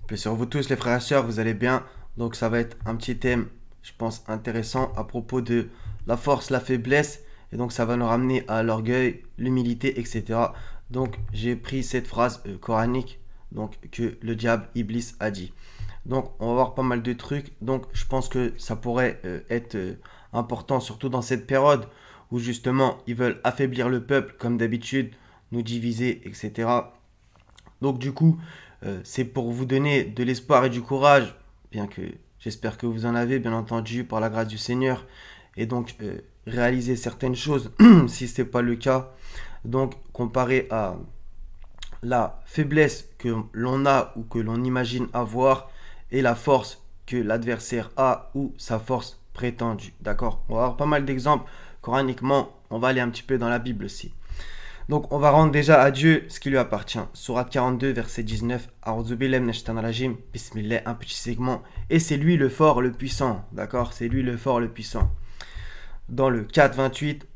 Bien sûr, vous tous les frères et sœurs, vous allez bien. Donc ça va être un petit thème, je pense, intéressant à propos de la force, la faiblesse. Et donc ça va nous ramener à l'orgueil, l'humilité, etc. Donc j'ai pris cette phrase coranique donc, que le diable Iblis a dit. Donc on va voir pas mal de trucs. Donc je pense que ça pourrait être important, surtout dans cette période où justement ils veulent affaiblir le peuple comme d'habitude, nous diviser, etc. Donc du coup, c'est pour vous donner de l'espoir et du courage, bien que j'espère que vous en avez, bien entendu, par la grâce du Seigneur, et donc réaliser certaines choses, si ce n'est pas le cas. Donc comparé à la faiblesse que l'on a ou que l'on imagine avoir, et la force que l'adversaire a ou sa force prétendue. D'accord? On va avoir pas mal d'exemples coraniquement, on va aller un petit peu dans la Bible aussi. Donc on va rendre déjà à Dieu ce qui lui appartient. Sourate 42, verset 19. Rajim, Bismillah, un petit segment. Et c'est lui le fort, le puissant. D'accord? C'est lui le fort, le puissant. Dans le 4, 28,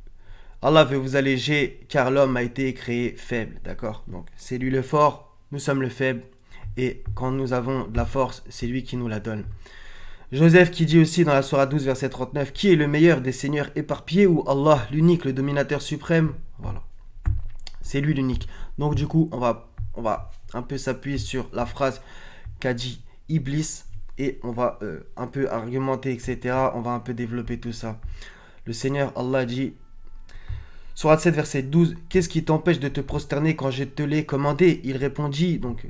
Allah veut vous alléger car l'homme a été créé faible. D'accord? Donc c'est lui le fort, nous sommes le faible. Et quand nous avons de la force, c'est lui qui nous la donne. Joseph qui dit aussi dans la Sourate 12, verset 39, qui est le meilleur des seigneurs éparpillés ou Allah, l'unique, le dominateur suprême? Voilà. C'est lui l'unique. Donc du coup, on va un peu s'appuyer sur la phrase qu'a dit Iblis et on va un peu argumenter, etc. On va un peu développer tout ça. Le Seigneur Allah dit, Sourate 7, verset 12, qu'est-ce qui t'empêche de te prosterner quand je te l'ai commandé? Il répondit, donc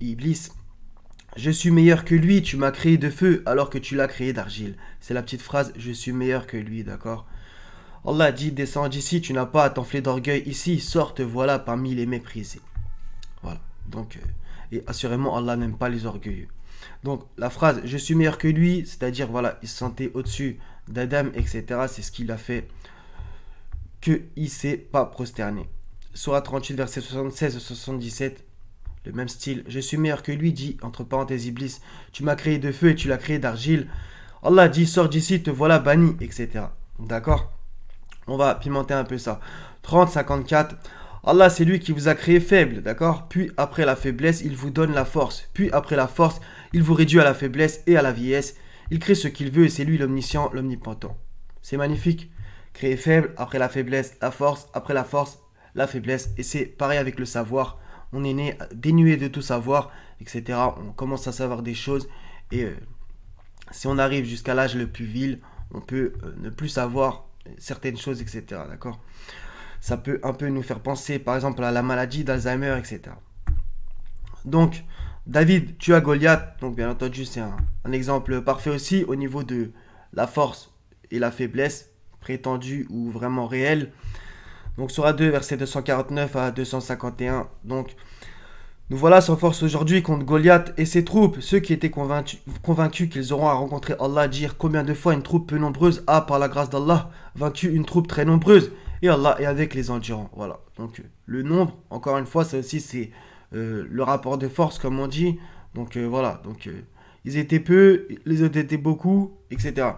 Iblis, je suis meilleur que lui, tu m'as créé de feu alors que tu l'as créé d'argile. C'est la petite phrase, je suis meilleur que lui, d'accord? Allah dit, descends d'ici, tu n'as pas à t'enfler d'orgueil ici, sors, te voilà parmi les méprisés. Voilà. Donc, et assurément, Allah n'aime pas les orgueilleux. Donc, la phrase, je suis meilleur que lui, c'est-à-dire, voilà, il se sentait au-dessus d'Adam, etc. C'est ce qu'il a fait qu'il ne s'est pas prosterné. Sourate 38, verset 76 et 77, le même style. Je suis meilleur que lui, dit, entre parenthèses, Iblis, tu m'as créé de feu et tu l'as créé d'argile. Allah dit, sors d'ici, te voilà banni, etc. D'accord? On va pimenter un peu ça. 30, 54. Allah, c'est lui qui vous a créé faible, d'accord? Puis après la faiblesse, il vous donne la force. Puis après la force, il vous réduit à la faiblesse et à la vieillesse. Il crée ce qu'il veut et c'est lui l'omniscient, l'omnipotent. C'est magnifique. Créer faible, après la faiblesse, la force, après la force, la faiblesse. Et c'est pareil avec le savoir. On est né dénué de tout savoir, etc. On commence à savoir des choses. Et si on arrive jusqu'à l'âge le plus vil, on peut ne plus savoir certaines choses, etc. D'accord? Ça peut un peu nous faire penser, par exemple, à la maladie d'Alzheimer, etc. Donc, David tue Goliath. Donc, bien entendu, c'est un exemple parfait aussi au niveau de la force et la faiblesse, prétendue ou vraiment réelle. Donc, Sourate 2, verset 249 à 251. Donc, nous voilà sans force aujourd'hui contre Goliath et ses troupes. Ceux qui étaient convaincus qu'ils auront à rencontrer Allah dire combien de fois une troupe peu nombreuse a, par la grâce d'Allah, vaincu une troupe très nombreuse. Et Allah est avec les endurants. Voilà. Donc le nombre, encore une fois, ça aussi c'est le rapport de force comme on dit. Donc voilà. Donc ils étaient peu, les autres étaient beaucoup, etc.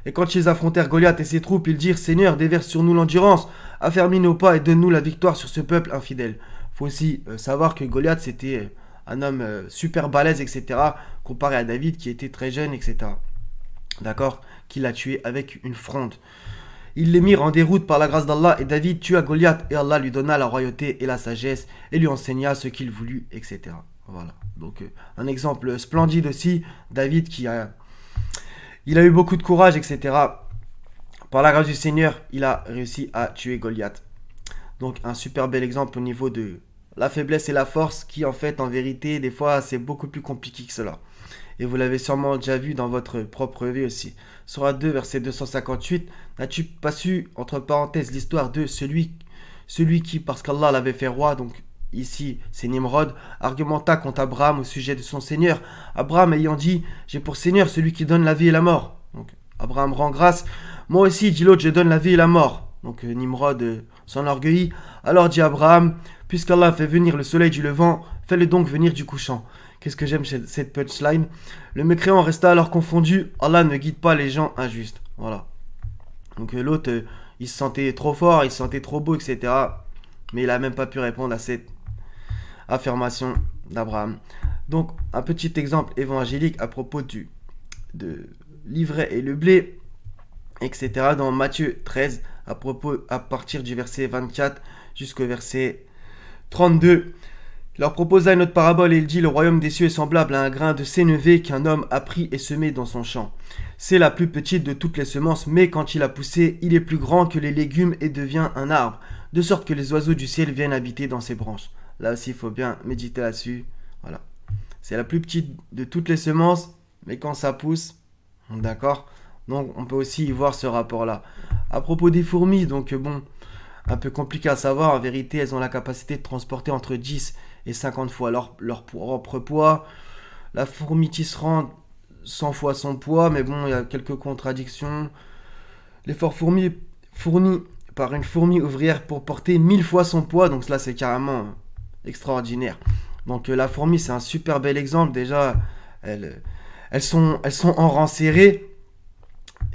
Et quand ils affrontèrent Goliath et ses troupes, ils dirent Seigneur, déverse sur nous l'endurance, affermis nos pas et donne-nous la victoire sur ce peuple infidèle. Faut aussi savoir que Goliath c'était un homme super balèze, etc. comparé à David qui était très jeune, etc. D'accord? Qui l'a tué avec une fronde. Ils les mirent en déroute par la grâce d'Allah et David tua Goliath et Allah lui donna la royauté et la sagesse et lui enseigna ce qu'il voulut, etc. Voilà. Donc un exemple splendide aussi, David il a eu beaucoup de courage, etc. Par la grâce du Seigneur, il a réussi à tuer Goliath. Donc un super bel exemple au niveau de la faiblesse et la force qui en fait en vérité des fois c'est beaucoup plus compliqué que cela. Et vous l'avez sûrement déjà vu dans votre propre vie aussi. Sourate 2 verset 258, n'as-tu pas su entre parenthèses l'histoire de celui qui parce qu'Allah l'avait fait roi, donc ici c'est Nimrod, argumenta contre Abraham au sujet de son Seigneur. Abraham ayant dit j'ai pour Seigneur celui qui donne la vie et la mort. Donc Abraham rend grâce. Moi aussi, dit l'autre, je donne la vie et la mort. Donc Nimrod s'enorgueillit. Alors dit Abraham, puisqu'Allah fait venir le soleil du levant, fais-le donc venir du couchant. Qu'est-ce que j'aime cette punchline. Le mécréant resta alors confondu. Allah ne guide pas les gens injustes. Voilà. Donc l'autre, il se sentait trop fort, il se sentait trop beau, etc. Mais il n'a même pas pu répondre à cette affirmation d'Abraham. Donc, un petit exemple évangélique à propos de l'ivraie et le blé, etc. Dans Matthieu 13, à partir du verset 24 jusqu'au verset 32. Il leur proposa une autre parabole et il dit: le royaume des cieux est semblable à un grain de sénévé qu'un homme a pris et semé dans son champ. C'est la plus petite de toutes les semences, mais quand il a poussé, il est plus grand que les légumes et devient un arbre, de sorte que les oiseaux du ciel viennent habiter dans ses branches. Là aussi, il faut bien méditer là-dessus. Voilà. C'est la plus petite de toutes les semences, mais quand ça pousse, d'accord. Donc on peut aussi y voir ce rapport-là. À propos des fourmis, donc bon, un peu compliqué à savoir. En vérité, elles ont la capacité de transporter entre 10 et 50 fois leur propre poids. La fourmi tisserande 100 fois son poids, mais bon, il y a quelques contradictions. L'effort fourni par une fourmi ouvrière pour porter 1000 fois son poids, donc là c'est carrément extraordinaire. Donc la fourmi, c'est un super bel exemple. Déjà, elles sont en rang serré.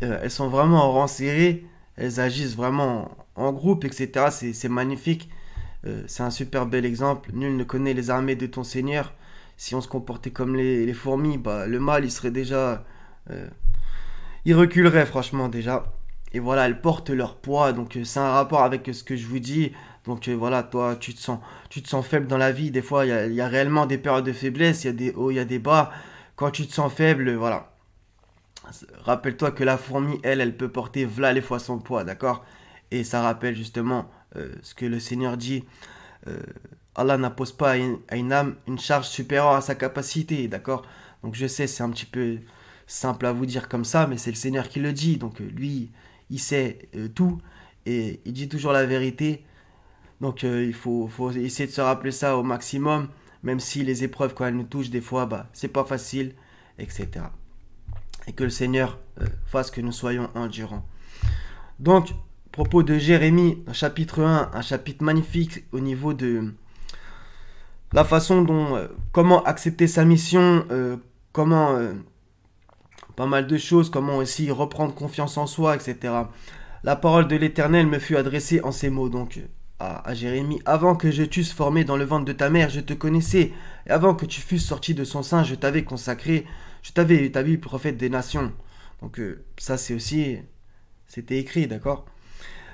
Elles sont vraiment en rang serré. Elles agissent vraiment en groupe, etc. C'est magnifique. C'est un super bel exemple. Nul ne connaît les armées de ton Seigneur. Si on se comportait comme les fourmis, bah, le mal, il serait déjà... il reculerait, franchement, déjà. Et voilà, elles portent leur poids. Donc, c'est un rapport avec ce que je vous dis. Donc, voilà, toi, tu te sens faible dans la vie. Des fois, il y a réellement des périodes de faiblesse. Il y a des hauts, il y a des bas. Quand tu te sens faible, voilà. Rappelle-toi que la fourmi, elle peut porter v'là les fois son poids, d'accord? Et ça rappelle justement ce que le Seigneur dit. Allah n'impose pas à une âme une charge supérieure à sa capacité, d'accord? Donc je sais, c'est un petit peu simple à vous dire comme ça, mais c'est le Seigneur qui le dit. Donc lui, il sait tout et il dit toujours la vérité. Donc il faut essayer de se rappeler ça au maximum, même si les épreuves, quand elles nous touchent, des fois, bah, c'est pas facile, etc. Et que le Seigneur fasse que nous soyons endurants. Donc, propos de Jérémie, chapitre 1, un chapitre magnifique au niveau de la façon dont, comment accepter sa mission, comment, pas mal de choses, comment aussi reprendre confiance en soi, etc. La parole de l'Éternel me fut adressée en ces mots, donc à Jérémie: avant que je t'eusse formé dans le ventre de ta mère, je te connaissais, et avant que tu fusses sorti de son sein, je t'avais consacré, je t'avais établi prophète des nations. Donc ça c'est aussi, c'était écrit, d'accord?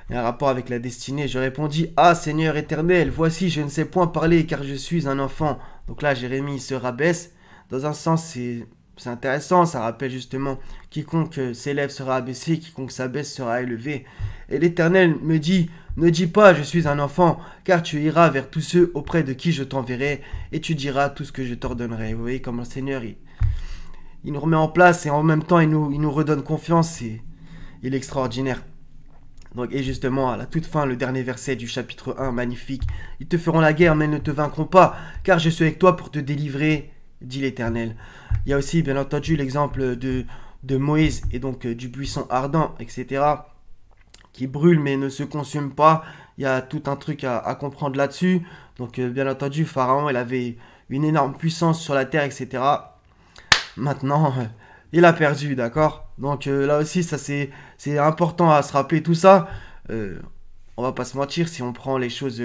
Il y a un rapport avec la destinée. Je répondis: ah Seigneur éternel, voici, je ne sais point parler car je suis un enfant. Donc là, Jérémie se rabaisse. Dans un sens, c'est intéressant. Ça rappelle justement: quiconque s'élève sera abaissé, quiconque s'abaisse sera élevé. Et l'Éternel me dit: ne dis pas je suis un enfant, car tu iras vers tous ceux auprès de qui je t'enverrai, et tu diras tout ce que je t'ordonnerai. Vous voyez comme le Seigneur, il nous remet en place et en même temps il nous redonne confiance. Il est extraordinaire. Donc, et justement, à la toute fin, le dernier verset du chapitre 1, magnifique: ils te feront la guerre, mais ils ne te vaincront pas, car je suis avec toi pour te délivrer, dit l'Éternel. Il y a aussi, bien entendu, l'exemple de Moïse et donc du buisson ardent, etc., qui brûle mais ne se consume pas. Il y a tout un truc à comprendre là-dessus. Donc, bien entendu, Pharaon, il avait une énorme puissance sur la terre, etc. Maintenant, il a perdu, d'accord? Donc là aussi, ça c'est important à se rappeler tout ça. On va pas se mentir, si on prend les choses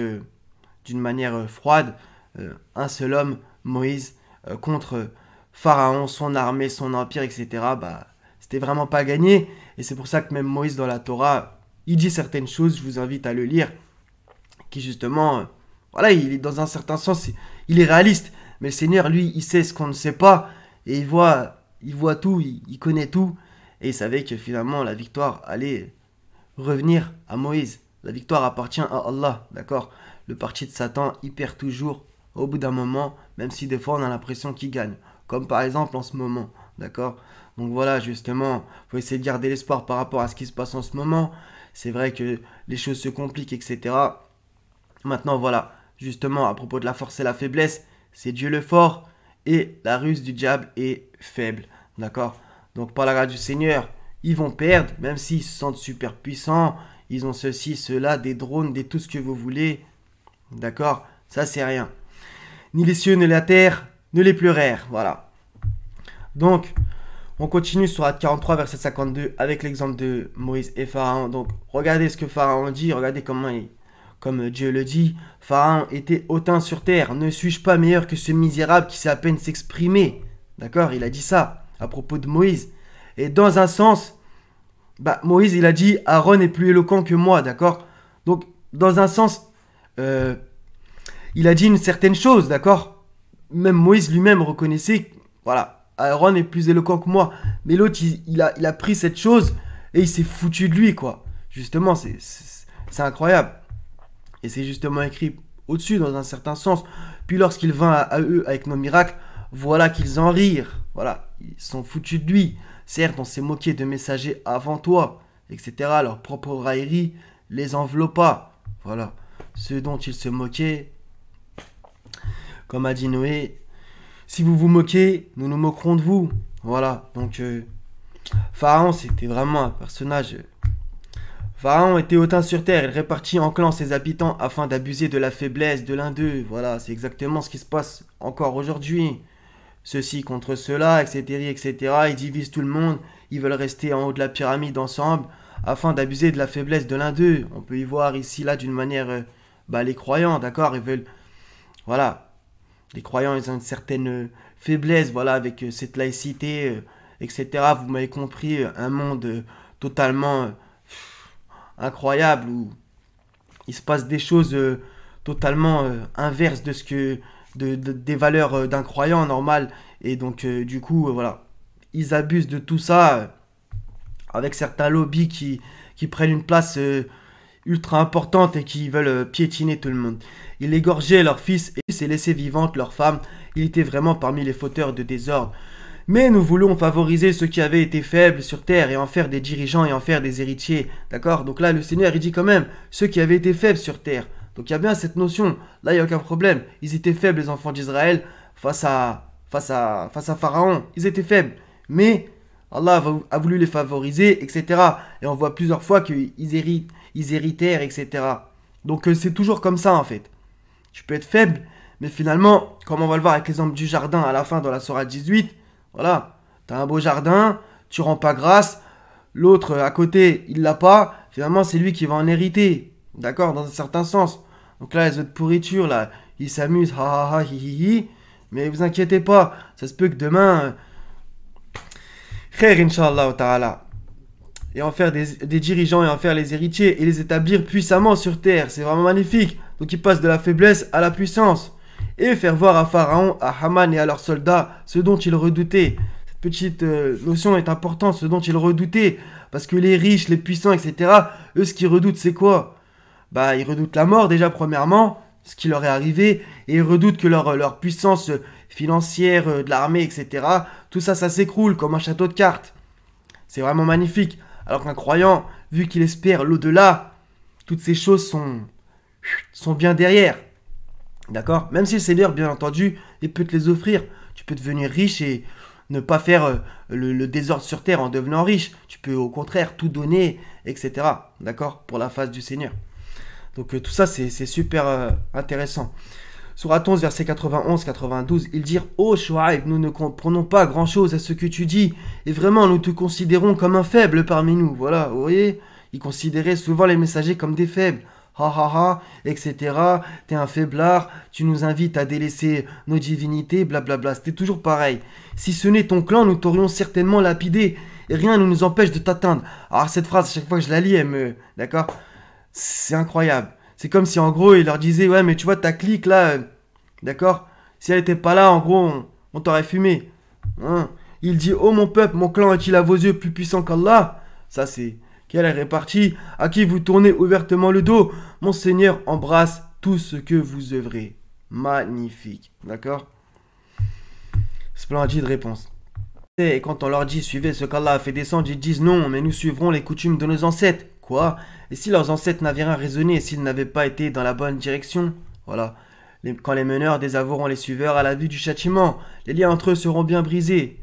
d'une manière froide, un seul homme, Moïse, contre Pharaon, son armée, son empire, etc., bah, c'était vraiment pas gagné. Et c'est pour ça que même Moïse dans la Torah, il dit certaines choses, je vous invite à le lire, qui justement, voilà, il est dans un certain sens, il est réaliste. Mais le Seigneur, lui, il sait ce qu'on ne sait pas, et il voit tout, il connaît tout, et il savait que finalement la victoire allait revenir à Moïse. La victoire appartient à Allah, d'accord? Le parti de Satan, il perd toujours au bout d'un moment, même si des fois on a l'impression qu'il gagne, comme par exemple en ce moment, d'accord? Donc voilà, justement, il faut essayer de garder l'espoir par rapport à ce qui se passe en ce moment. C'est vrai que les choses se compliquent, etc. Maintenant, voilà, justement, à propos de la force et la faiblesse, c'est Dieu le fort, et la ruse du diable est faible, d'accord? Donc par la grâce du Seigneur, ils vont perdre, même s'ils se sentent super puissants, ils ont ceci, cela, des drones, tout ce que vous voulez, d'accord? Ça c'est rien. Ni les cieux, ni la terre, ne les pleurèrent, voilà. Donc, on continue sur Acte 43, verset 52, avec l'exemple de Moïse et Pharaon. Donc, regardez ce que Pharaon dit, regardez comment comme Dieu le dit, Pharaon était hautain sur terre. Ne suis-je pas meilleur que ce misérable qui sait à peine s'exprimer? D'accord, il a dit ça à propos de Moïse. Et dans un sens, Moïse, il a dit, Aaron est plus éloquent que moi, d'accord? Donc, dans un sens, il a dit une certaine chose, d'accord? Même Moïse lui-même reconnaissait, voilà, Aaron est plus éloquent que moi. Mais l'autre, il a pris cette chose et il s'est foutu de lui, quoi. Justement, c'est incroyable. Et c'est justement écrit au-dessus, dans un certain sens. Puis lorsqu'il vint à eux avec nos miracles, voilà qu'ils en rirent. Voilà, ils sont foutus de lui. Certes, on s'est moqué de messagers avant toi, etc. Leur propre raillerie les enveloppa. Voilà, ceux dont ils se moquaient. Comme a dit Noé, si vous vous moquez, nous nous moquerons de vous. Voilà, donc Pharaon, c'était vraiment un personnage. Pharaon était hautain sur terre, il répartit en clans ses habitants afin d'abuser de la faiblesse de l'un d'eux. Voilà, c'est exactement ce qui se passe encore aujourd'hui. Ceux-ci contre ceux-là, etc., etc. Ils divisent tout le monde, ils veulent rester en haut de la pyramide ensemble afin d'abuser de la faiblesse de l'un d'eux. On peut y voir ici, là, d'une manière, les croyants, d'accord, ils veulent, voilà, les croyants, ils ont une certaine faiblesse, voilà, avec cette laïcité, etc. Vous m'avez compris, un monde totalement incroyable où il se passe des choses totalement inverses de ce que des valeurs d'un croyant normal. Et donc, du coup, voilà, ils abusent de tout ça avec certains lobbies qui prennent une place ultra importante et qui veulent piétiner tout le monde. Ils égorgeaient leurs fils et s'est laissé vivantes leurs femmes. Il était vraiment parmi les fauteurs de désordre. Mais nous voulons favoriser ceux qui avaient été faibles sur terre et en faire des dirigeants et en faire des héritiers. D'accord? Donc là, le Seigneur, il dit quand même, ceux qui avaient été faibles sur terre. Donc il y a bien cette notion. Là, il n'y a aucun problème. Ils étaient faibles, les enfants d'Israël, face à Pharaon. Ils étaient faibles. Mais Allah a voulu les favoriser, etc. Et on voit plusieurs fois qu'ils héritèrent, etc. Donc c'est toujours comme ça, en fait. Tu peux être faible, mais finalement, comme on va le voir avec l'exemple du jardin à la fin dans la sourate 18, voilà, tu as un beau jardin, tu rends pas grâce, l'autre à côté, il l'a pas, finalement c'est lui qui va en hériter, d'accord, dans un certain sens. Donc là, les autres pourritures, là, ils s'amusent, ha ha ha, hi hi hi, mais vous inquiétez pas, ça se peut que demain, khair inshallah ta'ala, et en faire des dirigeants et en faire les héritiers et les établir puissamment sur terre, c'est vraiment magnifique. Donc ils passent de la faiblesse à la puissance. Et faire voir à Pharaon, à Haman et à leurs soldats ce dont ils redoutaient. Cette petite notion est importante, ce dont ils redoutaient. Parce que les riches, les puissants, etc., eux, ce qu'ils redoutent, c'est quoi? Ils redoutent la mort, déjà, premièrement, ce qui leur est arrivé. Et ils redoutent que leur puissance financière, de l'armée, etc., tout ça, ça s'écroule comme un château de cartes. C'est vraiment magnifique. Alors qu'un croyant, vu qu'il espère l'au-delà, toutes ces choses sont bien derrière. D'accord? Même si le Seigneur, bien entendu, il peut te les offrir. Tu peux devenir riche et ne pas faire le désordre sur terre en devenant riche. Tu peux au contraire tout donner, etc. D'accord? Pour la face du Seigneur. Donc tout ça, c'est super intéressant. Sourate 11, verset 91-92, ils dirent « Ô Shuaïb, nous ne comprenons pas grand-chose à ce que tu dis, et vraiment nous te considérons comme un faible parmi nous. » Voilà, vous voyez? Ils considéraient souvent les messagers comme des faibles. Ha ha ha, etc. T'es un faiblard, tu nous invites à délaisser nos divinités, blablabla. C'était toujours pareil. Si ce n'est ton clan, nous t'aurions certainement lapidé, et rien ne nous empêche de t'atteindre. Alors cette phrase, à chaque fois que je la lis, elle me... D'accord? C'est incroyable. C'est comme si en gros, il leur disait, ouais, mais tu vois, ta clique là, d'accord? Si elle n'était pas là, en gros, on t'aurait fumé. Hein? Il dit, oh mon peuple, mon clan est-il à vos yeux plus puissant qu'Allah? Ça, c'est... Quelle est répartie? À qui vous tournez ouvertement le dos? Mon Seigneur embrasse tout ce que vous œuvrez. Magnifique. D'accord? Splendide réponse. Et quand on leur dit suivez ce qu'Allah a fait descendre, ils disent non, mais nous suivrons les coutumes de nos ancêtres. Quoi? Et si leurs ancêtres n'avaient rien raisonné et s'ils n'avaient pas été dans la bonne direction? Voilà. Quand les meneurs désavoueront les suiveurs à la vue du châtiment, les liens entre eux seront bien brisés.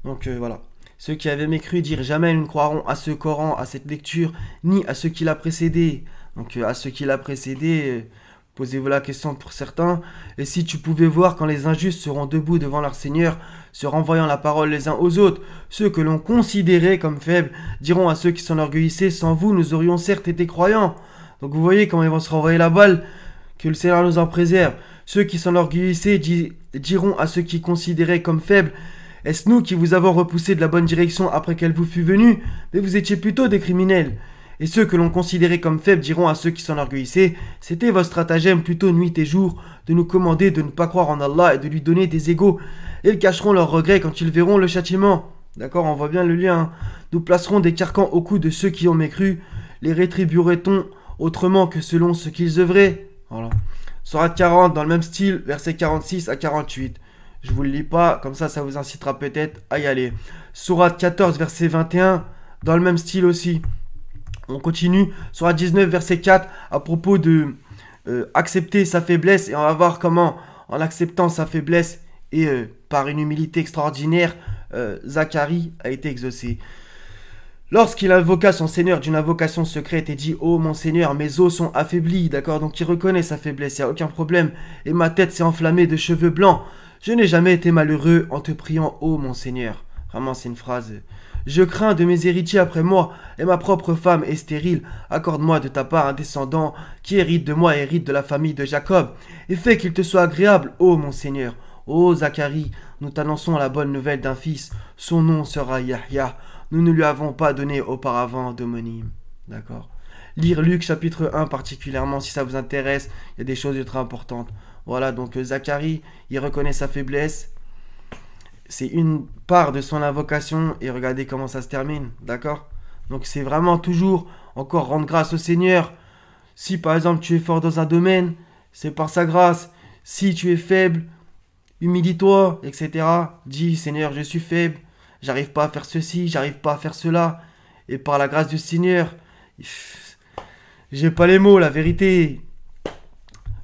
Donc voilà. Ceux qui avaient mécru dirent jamais nous ne croirons à ce Coran, à cette lecture, ni à ce qui l'a précédé. Donc à ce qui l'a précédé, posez-vous la question pour certains. Et si tu pouvais voir quand les injustes seront debout devant leur Seigneur, se renvoyant la parole les uns aux autres, ceux que l'on considérait comme faibles diront à ceux qui s'enorgueillissaient, sans vous nous aurions certes été croyants. Donc vous voyez comment ils vont se renvoyer la balle. Que le Seigneur nous en préserve. Ceux qui s'enorgueillissaient diront à ceux qui considéraient comme faibles: est-ce nous qui vous avons repoussé de la bonne direction après qu'elle vous fût venue? Mais vous étiez plutôt des criminels. Et ceux que l'on considérait comme faibles diront à ceux qui s'enorgueillissaient: c'était votre stratagème plutôt nuit et jour, de nous commander de ne pas croire en Allah et de lui donner des égaux. Et ils cacheront leurs regrets quand ils verront le châtiment. D'accord, on voit bien le lien. Nous placerons des carcans au cou de ceux qui ont mécru. Les rétribuerait-on autrement que selon ce qu'ils œuvraient? Voilà. Sourate 40 dans le même style, versets 46 à 48. Je vous le lis pas, comme ça vous incitera peut-être à y aller. Sourate 14 verset 21 dans le même style aussi. On continue. Sourate 19 verset 4 à propos de accepter sa faiblesse, et on va voir comment en acceptant sa faiblesse et par une humilité extraordinaire, Zacharie a été exaucé. Lorsqu'il invoqua son Seigneur d'une invocation secrète et dit: oh mon Seigneur, mes os sont affaiblis, d'accord, donc il reconnaît sa faiblesse, il n'y a aucun problème, et ma tête s'est enflammée de cheveux blancs. Je n'ai jamais été malheureux en te priant, oh mon Seigneur. Vraiment, c'est une phrase. Je crains de mes héritiers après moi, et ma propre femme est stérile. Accorde-moi de ta part un descendant qui hérite de moi et hérite de la famille de Jacob, et fais qu'il te soit agréable, ô mon Seigneur. Ô Zacharie, nous t'annonçons la bonne nouvelle d'un fils, son nom sera Yahya. Nous ne lui avons pas donné auparavant d'homonyme. D'accord. Lire Luc chapitre 1 particulièrement si ça vous intéresse, il y a des choses très importantes. Voilà, donc Zacharie, il reconnaît sa faiblesse. C'est une part de son invocation et regardez comment ça se termine, d'accord? Donc c'est vraiment toujours encore rendre grâce au Seigneur. Si par exemple tu es fort dans un domaine, c'est par sa grâce. Si tu es faible, humilie-toi, etc. Dis: Seigneur, je suis faible, j'arrive pas à faire ceci, j'arrive pas à faire cela. Et par la grâce du Seigneur, j'ai pas les mots, la vérité.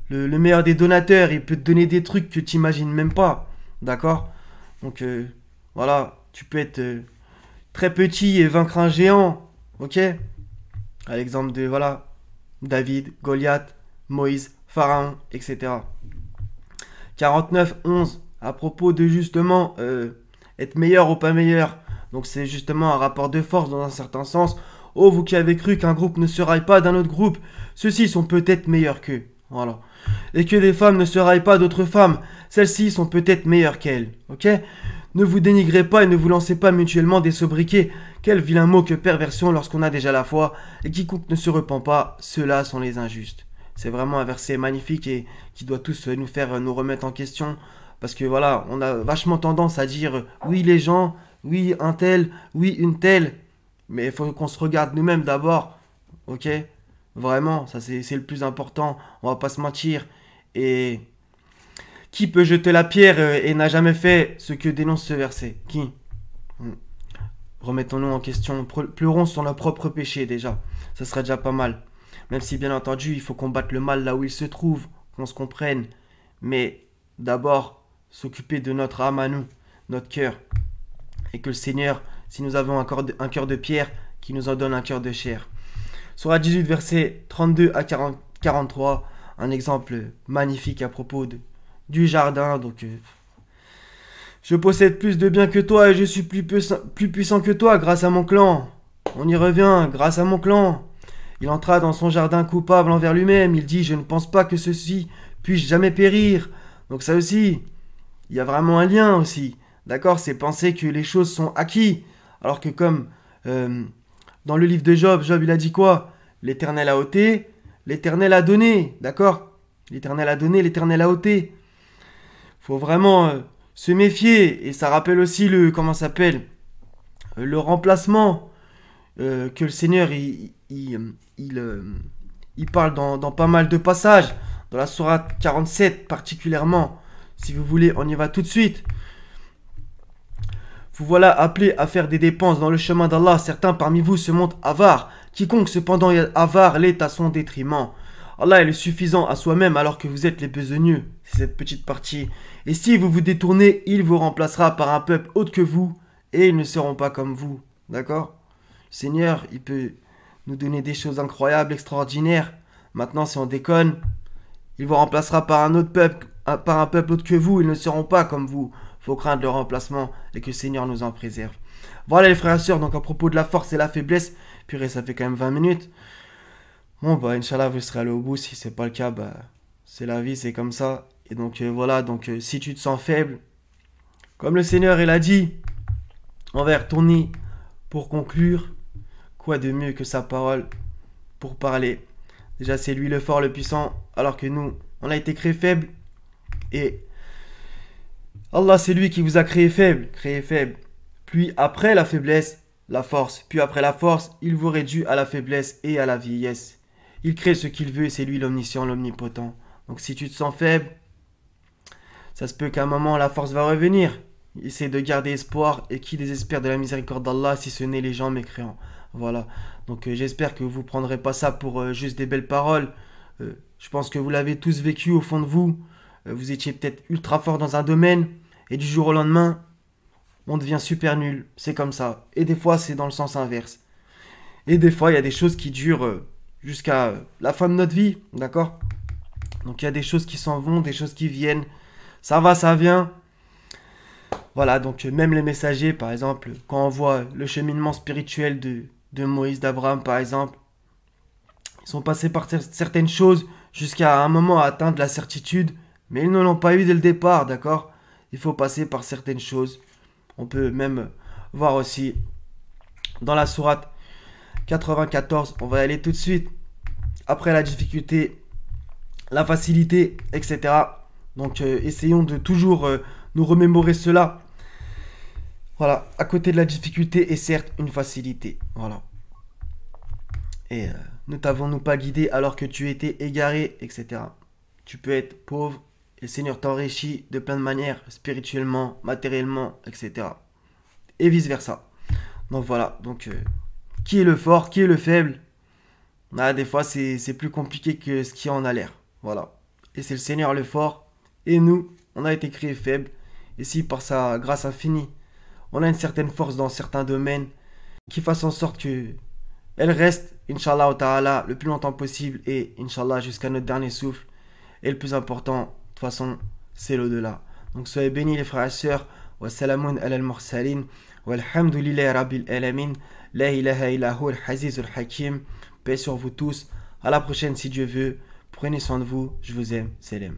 Le meilleur des donateurs, il peut te donner des trucs que tu n'imagines même pas, d'accord? Donc voilà, tu peux être très petit et vaincre un géant, ok? À l'exemple de, voilà, David, Goliath, Moïse, Pharaon, etc. 49-11, à propos de justement être meilleur ou pas meilleur. Donc c'est justement un rapport de force dans un certain sens. Oh, vous qui avez cru qu'un groupe ne se raille pas d'un autre groupe, ceux-ci sont peut-être meilleurs qu'eux. Voilà. Et que des femmes ne se raillent pas d'autres femmes, celles-ci sont peut-être meilleures qu'elles. Ok? Ne vous dénigrez pas et ne vous lancez pas mutuellement des sobriquets. Quel vilain mot que perversion lorsqu'on a déjà la foi. Et quiconque ne se repent pas, ceux-là sont les injustes. C'est vraiment un verset magnifique et qui doit tous nous faire nous remettre en question. Parce que voilà, on a vachement tendance à dire oui les gens, oui un tel, oui une telle. Mais il faut qu'on se regarde nous-mêmes d'abord. Ok? Vraiment, ça c'est le plus important. On va pas se mentir. Et qui peut jeter la pierre et n'a jamais fait ce que dénonce ce verset? Qui? Remettons-nous en question. Pleurons sur nos propres péchés déjà. Ça serait déjà pas mal. Même si bien entendu, il faut combattre le mal là où il se trouve, qu'on se comprenne. Mais d'abord, s'occuper de notre âme à nous, notre cœur. Et que le Seigneur, si nous avons un cœur de pierre, qu'il nous en donne un cœur de chair. Sourate 18, versets 32 à 43, un exemple magnifique à propos du jardin. Donc, je possède plus de biens que toi et je suis plus puissant que toi grâce à mon clan. On y revient, grâce à mon clan. Il entra dans son jardin coupable envers lui-même. Il dit: je ne pense pas que ceci puisse jamais périr. Donc ça aussi, il y a vraiment un lien aussi. D'accord? C'est penser que les choses sont acquises. Alors que comme dans le livre de Job, Job il a dit quoi? L'Éternel a ôté, l'Éternel a donné. D'accord? L'Éternel a donné, l'Éternel a ôté. Faut vraiment se méfier. Et ça rappelle aussi le remplacement que le Seigneur il parle dans pas mal de passages. Dans la sourate 47 particulièrement. Si vous voulez, on y va tout de suite. Vous voilà appelés à faire des dépenses dans le chemin d'Allah. Certains parmi vous se montrent avares. Quiconque cependant est avare l'est à son détriment. Allah est le suffisant à soi-même alors que vous êtes les besogneux. C'est cette petite partie. Et si vous vous détournez, il vous remplacera par un peuple autre que vous. Et ils ne seront pas comme vous. D'accord? Le Seigneur, il peut nous donner des choses incroyables, extraordinaires. Maintenant, si on déconne, il vous remplacera par un autre peuple, par un peuple autre que vous. Ils ne seront pas comme vous. Faut craindre le remplacement et que le Seigneur nous en préserve. Voilà les frères et sœurs, donc à propos de la force et la faiblesse. Purée, ça fait quand même 20 minutes. Bon, bah, Inch'Allah, vous serez allé au bout. Si c'est pas le cas, bah, c'est la vie, c'est comme ça. Et donc, voilà. Donc, si tu te sens faible, comme le Seigneur, il a dit envers ton nid, pour conclure, quoi de mieux que sa parole pour parler. Déjà, c'est lui le fort, le puissant, alors que nous, on a été créés faibles. Et Allah, c'est lui qui vous a créé faible, créé faible. Puis après la faiblesse, la force. Puis après la force, il vous réduit à la faiblesse et à la vieillesse. Il crée ce qu'il veut et c'est lui l'omniscient, l'omnipotent. Donc si tu te sens faible, ça se peut qu'à un moment la force va revenir. Essaie de garder espoir et qui désespère de la miséricorde d'Allah si ce n'est les gens mécréants. Voilà. Donc j'espère que vous ne prendrez pas ça pour juste des belles paroles. Je pense que vous l'avez tous vécu au fond de vous. Vous étiez peut-être ultra fort dans un domaine et du jour au lendemain, on devient super nul. C'est comme ça. Et des fois, c'est dans le sens inverse. Et des fois, il y a des choses qui durent jusqu'à la fin de notre vie. D'accord? Donc il y a des choses qui s'en vont, des choses qui viennent. Ça va, ça vient. Voilà, donc même les messagers, par exemple, quand on voit le cheminement spirituel de Moïse, d'Abraham, par exemple, ils sont passés par certaines choses jusqu'à un moment à atteindre la certitude, mais ils ne l'ont pas eu dès le départ, d'accord? Il faut passer par certaines choses. On peut même voir aussi dans la sourate 94, on va y aller tout de suite, après la difficulté, la facilité, etc. Donc essayons de toujours nous remémorer cela. Voilà, à côté de la difficulté est certes une facilité. Voilà. Et ne t'avons-nous pas guidé alors que tu étais égaré, etc. Tu peux être pauvre et le Seigneur t'enrichit de plein de manières, spirituellement, matériellement, etc. Et vice-versa. Donc voilà, donc qui est le fort, qui est le faible? Ah, des fois c'est plus compliqué que ce qui en a l'air. Voilà. Et c'est le Seigneur le fort. Et nous, on a été créés faibles. Et si par sa grâce infinie, on a une certaine force dans certains domaines qui fasse en sorte que elle reste, Inch'Allah ta'ala, le plus longtemps possible et Inch'Allah jusqu'à notre dernier souffle. Et le plus important, de toute façon, c'est l'au-delà. Donc soyez bénis les frères et sœurs. Wa salamun ala al-mursalin. Walhamdulillahi rabbil alamin. La ilaha illa hu al-Azizul Hakim. Paix sur vous tous. À la prochaine si Dieu veut. Prenez soin de vous. Je vous aime. Salam.